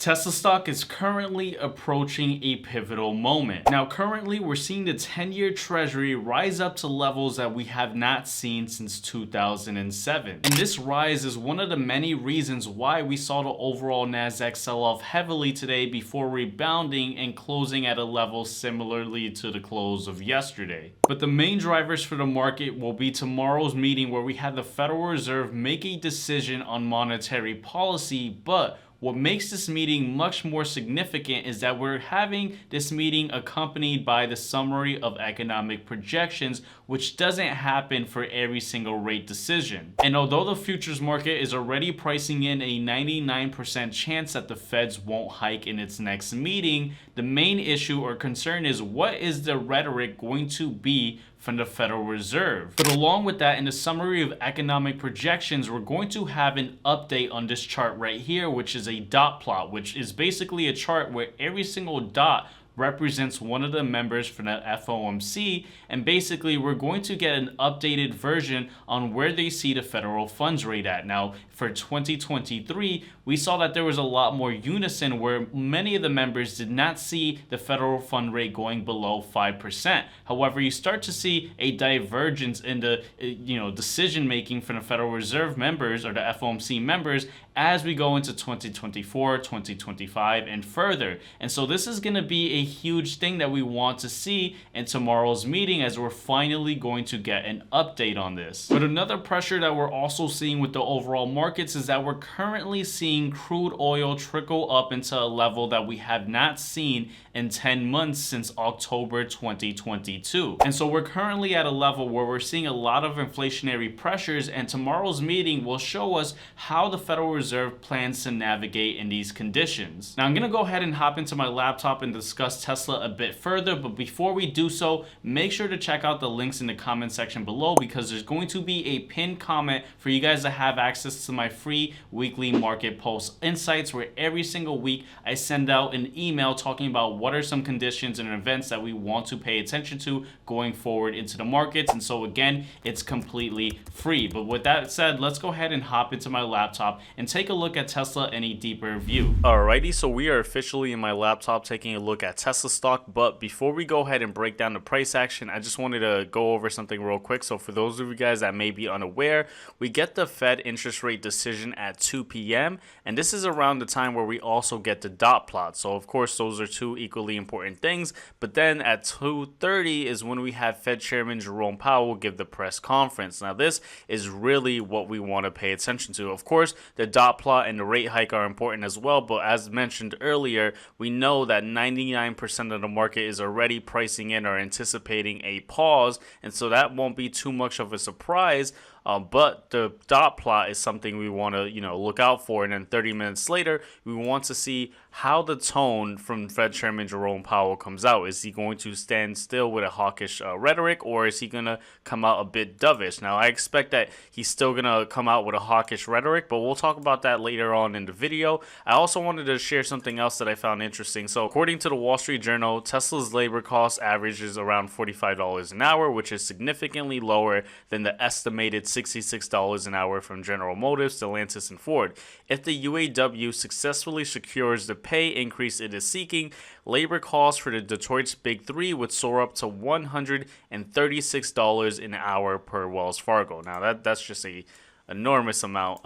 Tesla stock is currently approaching a pivotal moment. Now, currently, we're seeing the 10-year treasury rise up to levels that we have not seen since 2007. And this rise is one of the many reasons why we saw the overall Nasdaq sell off heavily today before rebounding and closing at a level similarly to the close of yesterday. But the main drivers for the market will be tomorrow's meeting, where we have the Federal Reserve make a decision on monetary policy. But what makes this meeting much more significant is that we're having this meeting accompanied by the summary of economic projections, which doesn't happen for every single rate decision. And although the futures market is already pricing in a 99% chance that the Feds won't hike in its next meeting, the main issue or concern is, what is the rhetoric going to be from the Federal Reserve? But along with that, in the summary of economic projections, we're going to have an update on this chart right here, which is a dot plot, which is basically a chart where every single dot represents one of the members for the FOMC, and basically we're going to get an updated version on where they see the federal funds rate at. Now, for 2023, we saw that there was a lot more unison, where many of the members did not see the federal fund rate going below 5%. However, you start to see a divergence in the decision making from the Federal Reserve members or the FOMC members as we go into 2024, 2025, and further. And so this is going to be a huge thing that we want to see in tomorrow's meeting, as we're finally going to get an update on this. But another pressure that we're also seeing with the overall markets is that we're currently seeing crude oil trickle up into a level that we have not seen in 10 months since October 2022. And so we're currently at a level where we're seeing a lot of inflationary pressures, and tomorrow's meeting will show us how the Federal Reserve plans to navigate in these conditions. Now, I'm going to go ahead and hop into my laptop and discuss Tesla a bit further, but before we do so, make sure to check out the links in the comment section below, because there's going to be a pinned comment for you guys to have access to my free weekly market pulse insights, where every single week I send out an email talking about what are some conditions and events that we want to pay attention to going forward into the markets. And so again, it's completely free. But with that said, let's go ahead and hop into my laptop and take a look at Tesla in a deeper view. Alrighty, so we are officially in my laptop taking a look at Tesla stock. But before we go ahead and break down the price action, I just wanted to go over something real quick. So for those of you guys that may be unaware, we get the Fed interest rate decision at 2 p.m. and this is around the time where we also get the dot plot. So of course, those are two equally important things. But then at 2:30 is when we have Fed Chairman Jerome Powell give the press conference. Now, this is really what we want to pay attention to. Of course, the dot plot and the rate hike are important as well, but as mentioned earlier, we know that 99% of the market is already pricing in or anticipating a pause, and so that won't be too much of a surprise. But the dot plot is something we want to, look out for. And then 30 minutes later, we want to see how the tone from Fed Chairman Jerome Powell comes out. Is he going to stand still with a hawkish rhetoric, or is he going to come out a bit dovish? Now, I expect that he's still going to come out with a hawkish rhetoric, but we'll talk about that later on in the video. I also wanted to share something else that I found interesting. So according to the Wall Street Journal, Tesla's labor cost averages around $45 an hour, which is significantly lower than the estimated $66 an hour from General Motors, Stellantis, and Ford. If the UAW successfully secures the pay increase it is seeking, labor costs for the Detroit's Big Three would soar up to $136 an hour per Wells Fargo. Now, that's just a enormous amount.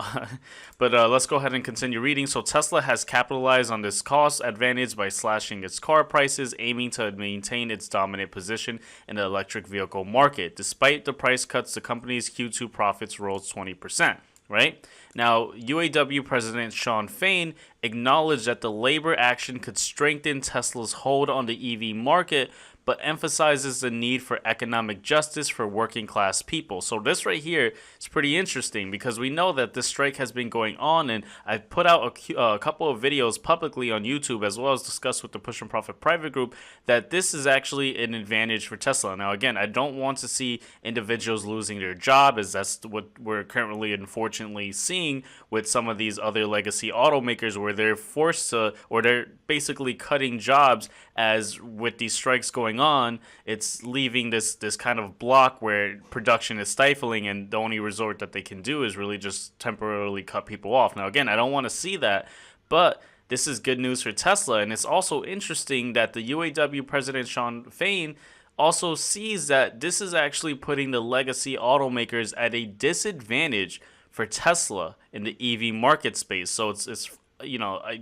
But let's go ahead and continue reading. So Tesla has capitalized on this cost advantage by slashing its car prices, aiming to maintain its dominant position in the electric vehicle market. Despite the price cuts, the company's Q2 profits rose 20%. Right? Now, UAW President Shawn Fain acknowledged that the labor action could strengthen Tesla's hold on the EV market, but emphasizes the need for economic justice for working class people. So this right here is pretty interesting, because we know that this strike has been going on, and I've put out a couple of videos publicly on YouTube, as well as discussed with the Push and Profit private group, that this is actually an advantage for Tesla. Now, again, I don't want to see individuals losing their job, as that's what we're currently unfortunately seeing with some of these other legacy automakers, where they're forced to, or they're basically cutting jobs, as with these strikes going on, it's leaving this kind of block where production is stifling, and the only resort that they can do is really just temporarily cut people off. Now, again, I don't want to see that, but this is good news for Tesla. And it's also interesting that the UAW president, Sean Fain, also sees that this is actually putting the legacy automakers at a disadvantage for Tesla in the EV market space. So it's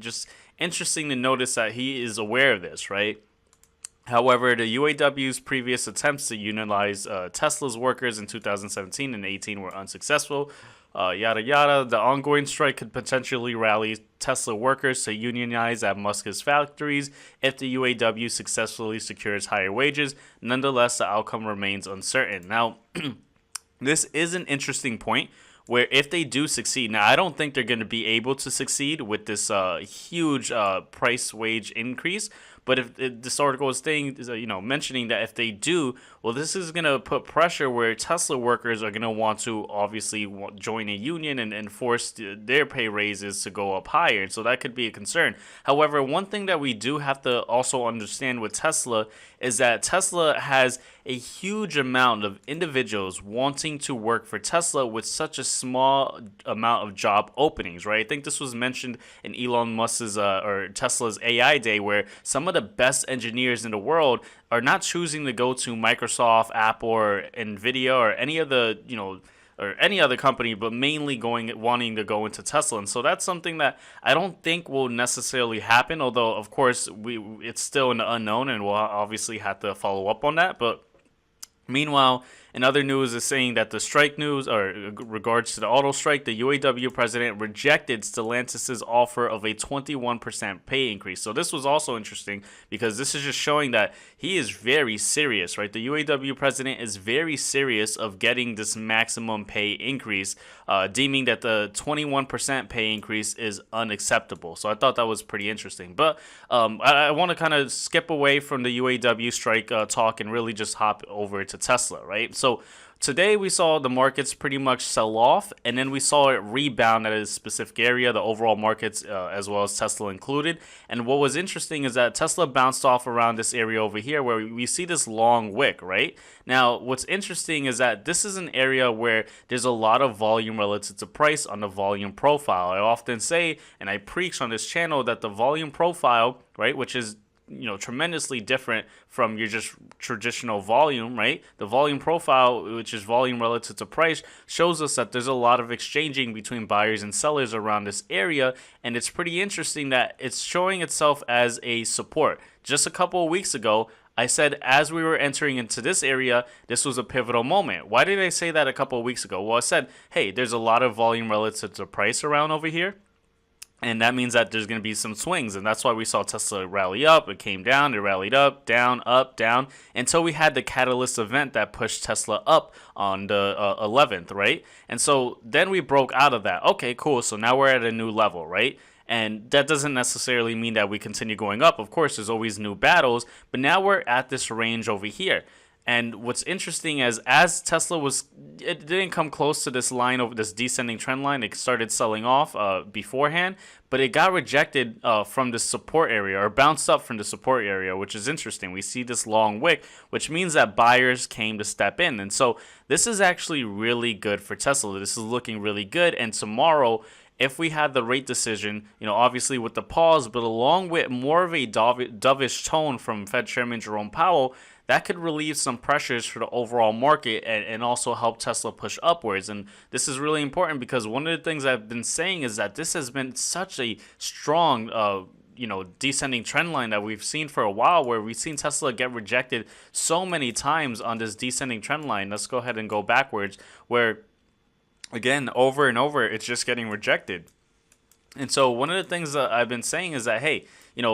just interesting to notice that he is aware of this, right? However, the UAW's previous attempts to unionize Tesla's workers in 2017 and 18 were unsuccessful. Yada yada. The ongoing strike could potentially rally Tesla workers to unionize at Musk's factories if the UAW successfully secures higher wages. Nonetheless, the outcome remains uncertain. Now, this is an interesting point where if they do succeed, now I don't think they're going to be able to succeed with this huge price wage increase. But if this article is mentioning that if they do, well, this is going to put pressure where Tesla workers are going to want to obviously join a union and force their pay raises to go up higher. And so that could be a concern. However, one thing that we do have to also understand with Tesla is that Tesla has a huge amount of individuals wanting to work for Tesla with such a small amount of job openings, right? I think this was mentioned in Elon Musk's or Tesla's AI Day, where some of the best engineers in the world are not choosing to go to Microsoft, Apple, or Nvidia, or any of the, or any other company, but mainly wanting to go into Tesla. And so that's something that I don't think will necessarily happen, although of course it's still in the unknown and we'll obviously have to follow up on that. But meanwhile, in other news is saying that the strike news, or regards to the auto strike, the UAW president rejected Stellantis' offer of a 21% pay increase. So this was also interesting because this is just showing that he is very serious, right? The UAW president is very serious of getting this maximum pay increase, deeming that the 21% pay increase is unacceptable. So I thought that was pretty interesting. But I want to kind of skip away from the UAW strike talk and really just hop over to Tesla, right? So today we saw the markets pretty much sell off, and then we saw it rebound at a specific area, the overall markets as well as Tesla included. And what was interesting is that Tesla bounced off around this area over here where we see this long wick, right? Now, what's interesting is that this is an area where there's a lot of volume relative to price on the volume profile. I often say, and I preach on this channel, that the volume profile, right, which is tremendously different from your just traditional volume, right? The volume profile, which is volume relative to price, shows us that there's a lot of exchanging between buyers and sellers around this area, and it's pretty interesting that it's showing itself as a support. Just a couple of weeks ago, I said as we were entering into this area, this was a pivotal moment. Why did I say that a couple of weeks ago? Well, I said, hey, there's a lot of volume relative to price around over here. And that means that there's going to be some swings. And that's why we saw Tesla rally up. It came down. It rallied up, down, until we had the catalyst event that pushed Tesla up on the 11th, right? And so then we broke out of that. Okay, cool. So now we're at a new level, right? And that doesn't necessarily mean that we continue going up. Of course, there's always new battles. But now we're at this range over here. And what's interesting is as Tesla it didn't come close to this line over this descending trend line. It started selling off beforehand, but it got rejected from the support area, or bounced up from the support area, which is interesting. We see this long wick, which means that buyers came to step in. And so this is actually really good for Tesla. This is looking really good. And tomorrow, if we had the rate decision, obviously with the pause, but along with more of a dovish tone from Fed Chairman Jerome Powell, that could relieve some pressures for the overall market and also help Tesla push upwards. And this is really important because one of the things I've been saying is that this has been such a strong descending trend line that we've seen for a while, where we've seen Tesla get rejected so many times on this descending trend line. Let's go ahead and go backwards, where again, over and over, it's just getting rejected. And so one of the things that I've been saying is that, hey, and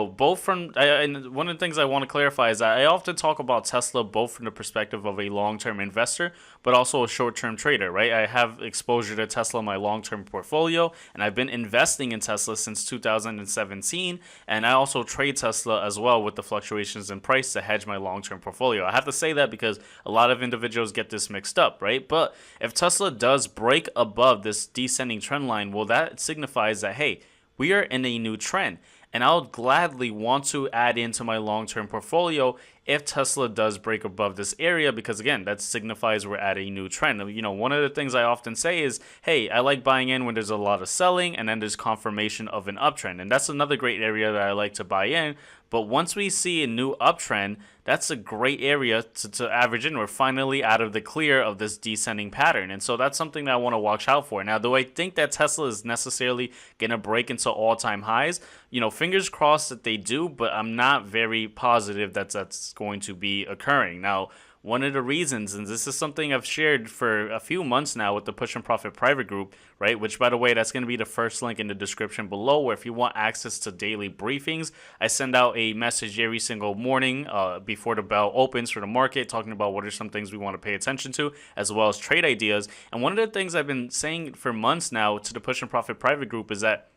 one of the things I want to clarify is that I often talk about Tesla both from the perspective of a long-term investor, but also a short-term trader, right? I have exposure to Tesla in my long-term portfolio, and I've been investing in Tesla since 2017, and I also trade Tesla as well with the fluctuations in price to hedge my long-term portfolio. I have to say that because a lot of individuals get this mixed up, right? But if Tesla does break above this descending trend line, well, that signifies that, hey, we are in a new trend. And I would gladly want to add into my long-term portfolio if Tesla does break above this area, because again, that signifies we're at a new trend. You know, one of the things I often say is, hey, I like buying in when there's a lot of selling and then there's confirmation of an uptrend. And that's another great area that I like to buy in. But once we see a new uptrend, that's a great area to average in. We're finally out of the clear of this descending pattern. And so that's something that I want to watch out for. Now, do I think that Tesla is necessarily going to break into all-time highs? You know, fingers crossed that they do, but I'm not very positive that that's going to be occurring. Now, one of the reasons, and this is something I've shared for a few months now with the Push and Profit private group, right? Which, by the way, that's going to be the first link in the description below, where if you want access to daily briefings, I send out a message every single morning before the bell opens for the market, talking about what are some things we want to pay attention to, as well as trade ideas. And one of the things I've been saying for months now to the Push and Profit private group is that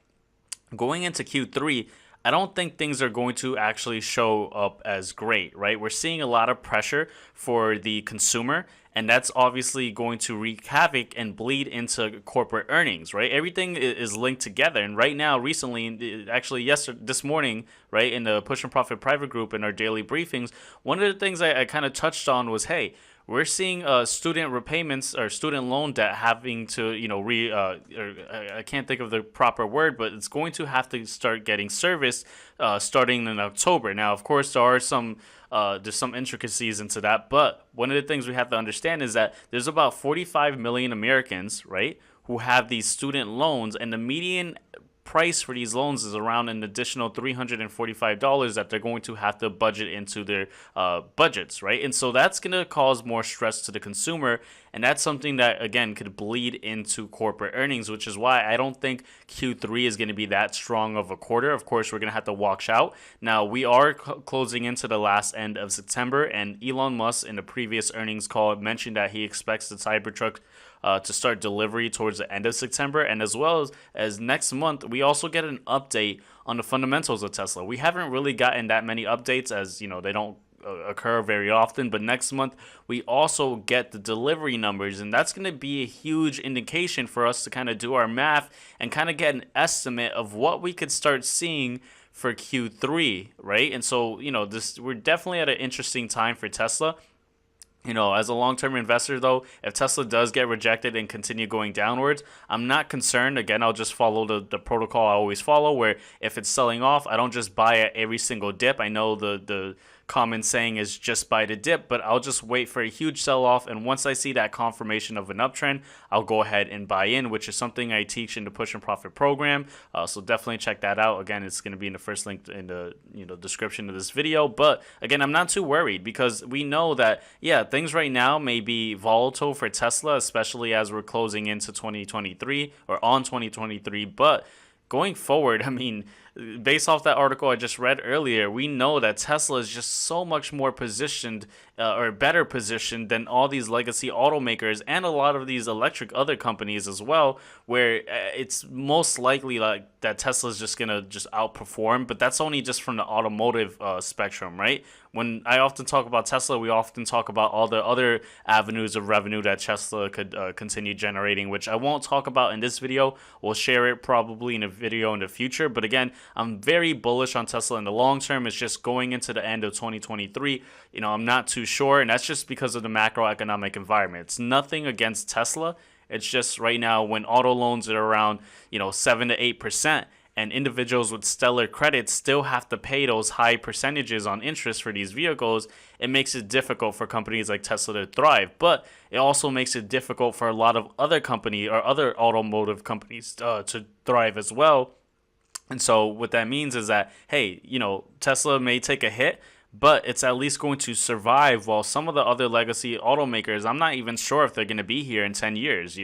going into Q3, I don't think things are going to actually show up as great, right? We're seeing a lot of pressure for the consumer, and that's obviously going to wreak havoc and bleed into corporate earnings, right? Everything is linked together. And right now, recently, actually this morning, right, in the Push and Profit private group in our daily briefings, one of the things I kind of touched on was, hey, we're seeing student repayments or student loan debt having to, you know, I can't think of the proper word, but it's going to have to start getting serviced starting in October. Now, of course, there's some intricacies into that, but one of the things we have to understand is that there's about 45 million Americans, right, who have these student loans, and the median price for these loans is around an additional $345 that they're going to have to budget into their budgets, right? And so that's going to cause more stress to the consumer, and that's something that, again, could bleed into corporate earnings, which is why I don't think Q3 is going to be that strong of a quarter. Of course, we're going to have to watch out. Now, we are closing into the last end of September, and Elon Musk in the previous earnings call mentioned that he expects the Cybertruck to start delivery towards the end of September. And as well as next month, we also get an update on the fundamentals of Tesla. We haven't really gotten that many updates, as you know, they don't occur very often, but next month we also get the delivery numbers, and that's going to be a huge indication for us to kind of do our math and kind of get an estimate of what we could start seeing for Q3, right? And so, you know, we're definitely at an interesting time for Tesla. You know, as a long-term investor, though, if Tesla does get rejected and continue going downwards, I'm not concerned. Again, I'll just follow the protocol I always follow, where if it's selling off, I don't just buy at every single dip. I know the common saying is just buy the dip, but I'll just wait for a huge sell-off, and once I see that confirmation of an uptrend, I'll go ahead and buy in, which is something I teach in the Push and Profit program. So definitely check that out. Again, it's going to be in the first link in the description of this video. But again, I'm not too worried, because we know that, yeah, things right now may be volatile for Tesla, especially as we're closing into 2023 or on 2023, but going forward, I mean, based off that article I just read earlier, we know that Tesla is just so much more positioned or better positioned than all these legacy automakers and a lot of these electric other companies as well, where it's most likely like that Tesla's just going to just outperform, but that's only just from the automotive spectrum, right? When I often talk about Tesla, we often talk about all the other avenues of revenue that Tesla could continue generating, which I won't talk about in this video. We'll share it probably in a video in the future. But again, I'm very bullish on Tesla in the long term. It's just going into the end of 2023. You know, I'm not too sure, and that's just because of the macroeconomic environment. It's nothing against Tesla. It's just right now when auto loans are around, 7 to 8%. And individuals with stellar credit still have to pay those high percentages on interest for these vehicles, it makes it difficult for companies like Tesla to thrive. But it also makes it difficult for a lot of other companies or other automotive companies to thrive as well. And so what that means is that, hey, Tesla may take a hit, but it's at least going to survive, while some of the other legacy automakers, I'm not even sure if they're going to be here in 10 years,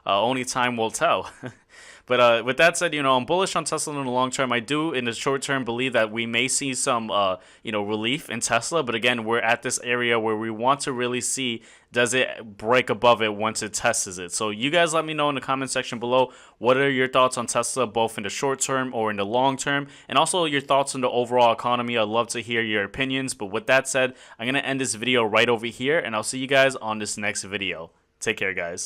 only time will tell. But with that said, I'm bullish on Tesla in the long term. I do, in the short term, believe that we may see some, relief in Tesla. But again, we're at this area where we want to really see, does it break above it once it tests it? So you guys let me know in the comment section below, what are your thoughts on Tesla, both in the short term or in the long term? And also your thoughts on the overall economy. I'd love to hear your opinions. But with that said, I'm going to end this video right over here, and I'll see you guys on this next video. Take care, guys.